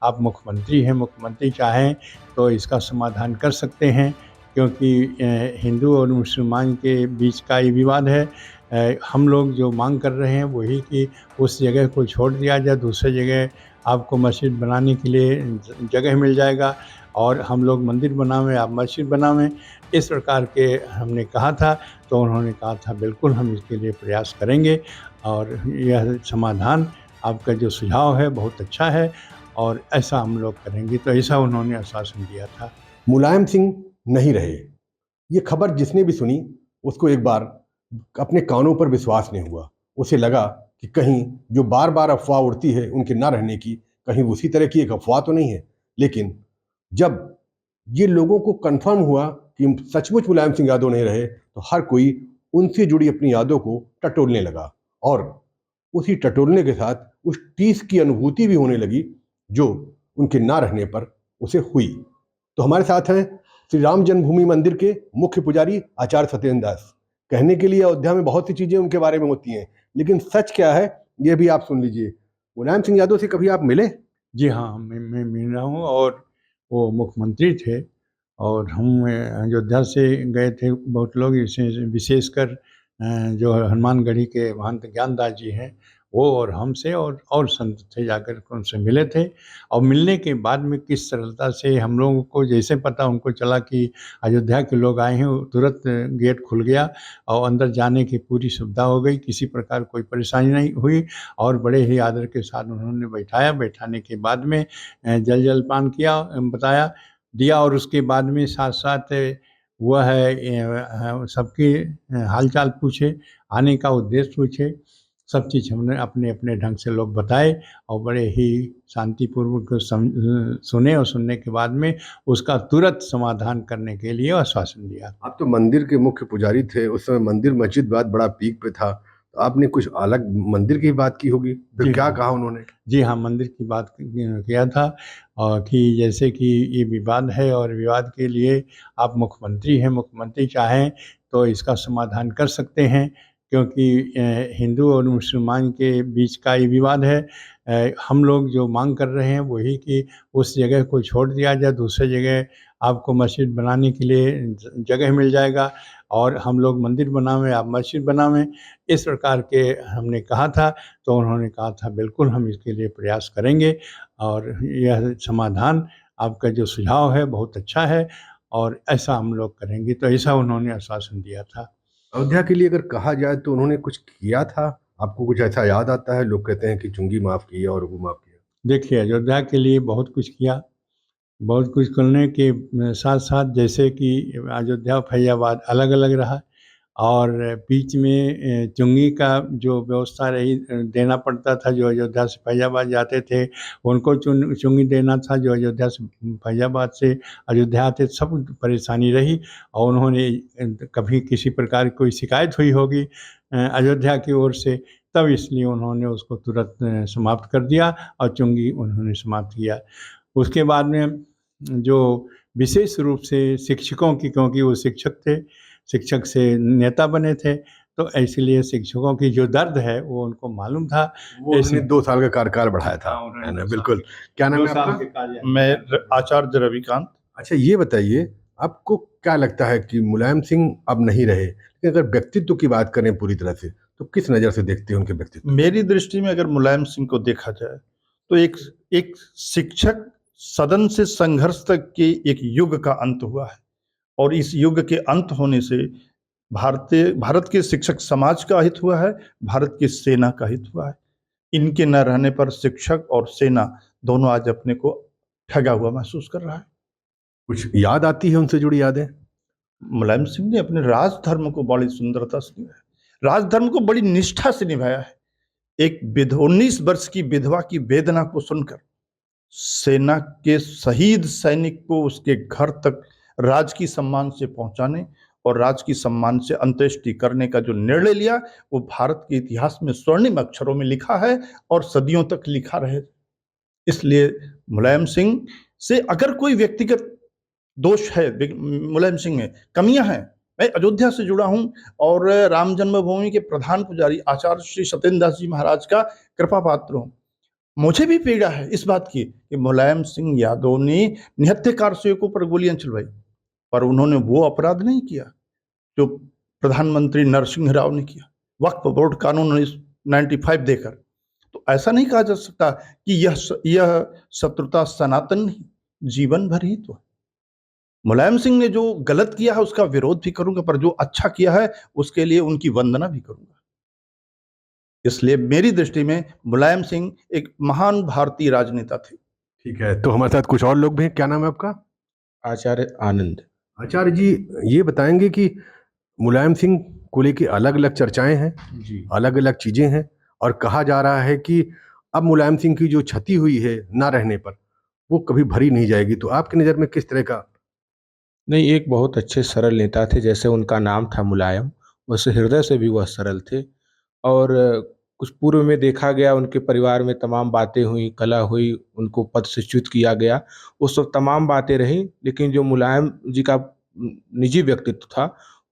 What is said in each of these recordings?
आप मुख्यमंत्री हैं, मुख्यमंत्री चाहें तो इसका समाधान कर सकते हैं, क्योंकि हिंदू और मुसलमान के बीच का ये विवाद है। हम लोग जो मांग कर रहे हैं वही कि उस जगह को छोड़ दिया जाए, दूसरी जगह आपको मस्जिद बनाने के लिए जगह मिल जाएगा और हम लोग मंदिर बनावें, आप मस्जिद बनावें, इस प्रकार के हमने कहा था। तो उन्होंने कहा था बिल्कुल हम इसके लिए प्रयास करेंगे और यह समाधान आपका जो सुझाव है बहुत अच्छा है और ऐसा हम लोग करेंगे, तो ऐसा उन्होंने आश्वासन दिया था। मुलायम सिंह नहीं रहे, ये खबर जिसने भी सुनी उसको एक बार अपने कानों पर विश्वास नहीं हुआ। उसे लगा कि कहीं जो बार बार अफवाह उड़ती है उनके ना रहने की, कहीं उसी तरह की एक अफवाह तो नहीं है। लेकिन जब ये लोगों को कंफर्म हुआ कि सचमुच मुलायम सिंह यादव नहीं रहे, तो हर कोई उनसे जुड़ी अपनी यादों को टटोलने लगा और उसी टटोलने के साथ उस टीस की अनुभूति भी होने लगी जो उनके ना रहने पर उसे हुई। तो हमारे साथ हैं श्री राम जन्मभूमि मंदिर के मुख्य पुजारी आचार्य सत्येंद्र दास। कहने के लिए अयोध्या में बहुत सी चीजें उनके बारे में होती हैं, लेकिन सच क्या है ये भी आप सुन लीजिए। मुलायम सिंह यादव से कभी आप मिले? जी हाँ, मैं मिल रहा हूँ और वो मुख्यमंत्री थे और हम अयोध्या से गए थे बहुत लोग, विशेषकर जो हनुमानगढ़ी के महंत ज्ञानदास जी हैं वो और हमसे और संत थे, जाकर के उनसे मिले थे। और मिलने के बाद में किस सरलता से हम लोगों को जैसे पता उनको चला कि अयोध्या के लोग आए हैं, तुरंत गेट खुल गया और अंदर जाने की पूरी सुविधा हो गई, किसी प्रकार कोई परेशानी नहीं हुई और बड़े ही आदर के साथ उन्होंने बैठाया। बैठाने के बाद में जलपान किया, बताया दिया और उसके बाद में साथ साथ वह है सबके हालचाल पूछे, आने का उद्देश्य पूछे, सब चीज़ हमने अपने अपने ढंग से लोग बताए और बड़े ही शांतिपूर्वक सुने और सुनने के बाद में उसका तुरंत समाधान करने के लिए आश्वासन दिया। आप तो मंदिर के मुख्य पुजारी थे, उस समय मंदिर मस्जिद बात बड़ा पीक पे था, तो आपने कुछ अलग मंदिर की बात की होगी, तो जी क्या हाँ, कहा उन्होंने? जी हाँ, मंदिर की बात किया था और कि जैसे कि ये विवाद है और विवाद के लिए आप मुख्यमंत्री हैं, मुख्यमंत्री चाहें तो इसका समाधान कर सकते हैं, क्योंकि हिंदू और मुसलमान के बीच का ये विवाद है। हम लोग जो मांग कर रहे हैं वही कि उस जगह को छोड़ दिया जाए, दूसरी जगह आपको मस्जिद बनाने के लिए जगह मिल जाएगा और हम लोग मंदिर बनावें, आप मस्जिद बनावें, इस प्रकार के हमने कहा था। तो उन्होंने कहा था बिल्कुल हम इसके लिए प्रयास करेंगे और यह समाधान आपका जो सुझाव है बहुत अच्छा है और ऐसा हम लोग करेंगे, तो ऐसा उन्होंने आश्वासन दिया था। अयोध्या के लिए अगर कहा जाए तो उन्होंने कुछ किया था? आपको कुछ ऐसा याद आता है? लोग कहते हैं कि चुंगी माफ की और वो माफ किया। देखिए, अयोध्या के लिए बहुत कुछ किया, बहुत कुछ करने के साथ साथ जैसे कि अयोध्या फैजाबाद अलग अलग रहा और बीच में चुंगी का जो व्यवस्था रही, देना पड़ता था, जो अयोध्या से फैजाबाद जाते थे उनको चुंगी देना था, जो अयोध्या से फैजाबाद से अयोध्या आते सब परेशानी रही। और उन्होंने कभी किसी प्रकार की कोई शिकायत हुई होगी अयोध्या की ओर से, तब इसलिए उन्होंने उसको तुरंत समाप्त कर दिया और चुंगी उन्होंने समाप्त किया। उसके बाद में जो विशेष रूप से शिक्षकों की, क्योंकि वो शिक्षक थे, शिक्षक से नेता बने थे, तो इसलिए शिक्षकों की जो दर्द है वो उनको मालूम था। वो उन्होंने 2 साल का कार्यकाल बढ़ाया था, हाँ, उन्होंने है ना? 2 साल बिल्कुल। क्या नाम 2 है साल आपका? के कार्य मैं आचार्य रविकांत। अच्छा, ये बताइए, आपको क्या लगता है कि मुलायम सिंह अब नहीं रहे, लेकिन अगर व्यक्तित्व की बात करें पूरी तरह से, तो किस नज़र से देखते हैं उनके व्यक्तित्व? मेरी दृष्टि में अगर मुलायम सिंह को देखा जाए तो एक शिक्षक सदन से संघर्ष तक के एक युग का अंत हुआ है और इस युग के अंत होने से भारत के शिक्षक समाज का हित हुआ है, भारत की सेना का हित हुआ है। इनके न रहने पर शिक्षक और सेना दोनों आज अपने को ठगा हुआ महसूस कर रहा है। कुछ याद आती है उनसे जुड़ी यादें? मुलायम सिंह ने अपने राजधर्म को बड़ी सुंदरता से निभाया, राजधर्म को बड़ी निष्ठा से निभाया है। एक 19 वर्ष की विधवा की वेदना को सुनकर सेना के शहीद सैनिक को उसके घर तक राजकीय सम्मान से पहुंचाने और राजकीय सम्मान से अंत्येष्टि करने का जो निर्णय लिया, वो भारत के इतिहास में स्वर्णिम अक्षरों में लिखा है और सदियों तक लिखा रहे। इसलिए मुलायम सिंह से अगर कोई व्यक्तिगत दोष है, मुलायम सिंह में कमियां हैं, मैं अयोध्या से जुड़ा हूं और राम जन्मभूमि के प्रधान पुजारी आचार्य श्री सत्येंद्र दास जी महाराज का कृपा पात्र हूं। मुझे भी पीड़ा है इस बात की कि मुलायम सिंह यादव ने निहत्थे कारसेवकों पर गोलियां चलवाई, पर उन्होंने वो अपराध नहीं किया जो प्रधानमंत्री नरसिंह राव ने किया वक्फ बोर्ड कानून 95 देकर। तो ऐसा नहीं कहा जा सकता कि यह शत्रुता सनातन नहीं, जीवन भर ही तो है। मुलायम सिंह ने जो गलत किया है उसका विरोध भी करूंगा, पर जो अच्छा किया है उसके लिए उनकी वंदना भी करूंगा। इसलिए मेरी दृष्टि में मुलायम सिंह एक महान भारतीय राजनेता थे। ठीक है, तो हमारे साथ कुछ और लोग भी हैं। क्या नाम है आपका? आचार्य आनंद। आचार्य जी, ये बताएंगे कि मुलायम सिंह को लेके अलग अलग चर्चाएं हैं, जी। अलग अलग चीजें हैं, और कहा जा रहा है कि अब मुलायम सिंह की जो क्षति हुई है ना रहने पर, वो कभी भरी नहीं जाएगी। तो आपकी नज़र में किस तरह का? नहीं, एक बहुत अच्छे सरल नेता थे, जैसे उनका नाम था मुलायम, वैसे हृदय से भी वह सरल थे। और कुछ पूर्व में देखा गया उनके परिवार में तमाम बातें हुई, कलह हुई, उनको पद से च्युत किया गया, वो सब तमाम बातें रहीं, लेकिन जो मुलायम जी का निजी व्यक्तित्व था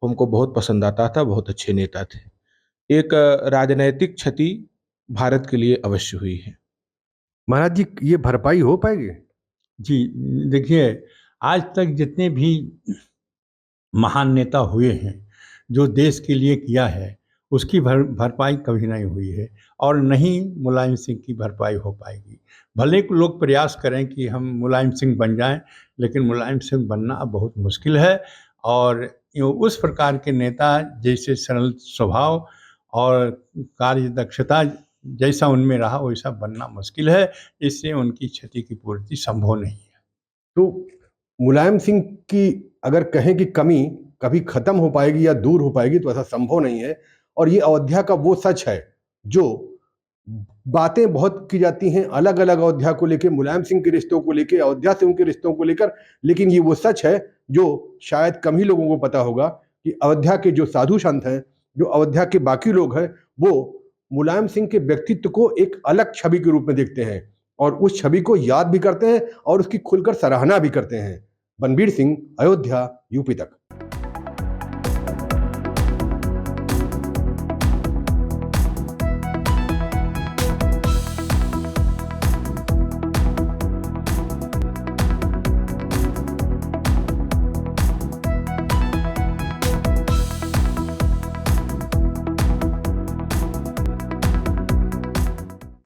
वो हमको बहुत पसंद आता था, बहुत अच्छे नेता थे। एक राजनैतिक क्षति भारत के लिए अवश्य हुई है। महाराज जी, ये भरपाई हो पाएगी? जी, देखिए, आज तक जितने भी महान नेता हुए हैं, जो देश के लिए किया है, उसकी भरपाई कभी नहीं हुई है और नहीं मुलायम सिंह की भरपाई हो पाएगी। भले कि लोग प्रयास करें कि हम मुलायम सिंह बन जाएं, लेकिन मुलायम सिंह बनना अब बहुत मुश्किल है। और उस प्रकार के नेता जैसे सरल स्वभाव और कार्य दक्षता जैसा उनमें रहा वैसा बनना मुश्किल है। इससे उनकी क्षति की पूर्ति संभव नहीं है। तो मुलायम सिंह की अगर कहें कि कमी कभी खत्म हो पाएगी या दूर हो पाएगी, तो ऐसा संभव नहीं है। और ये अयोध्या का वो सच है जो बातें बहुत की जाती हैं अलग अलग अयोध्या को लेकर, मुलायम सिंह के रिश्तों को लेकर, अयोध्या से उनके रिश्तों को लेकर, लेकिन ये वो सच है जो शायद कम ही लोगों को पता होगा कि अयोध्या के जो साधु संत हैं, जो अयोध्या के बाकी लोग हैं, वो मुलायम सिंह के व्यक्तित्व को एक अलग छवि के रूप में देखते हैं और उस छवि को याद भी करते हैं और उसकी खुलकर सराहना भी करते हैं। बनबीर सिंह, अयोध्या, यूपी तक।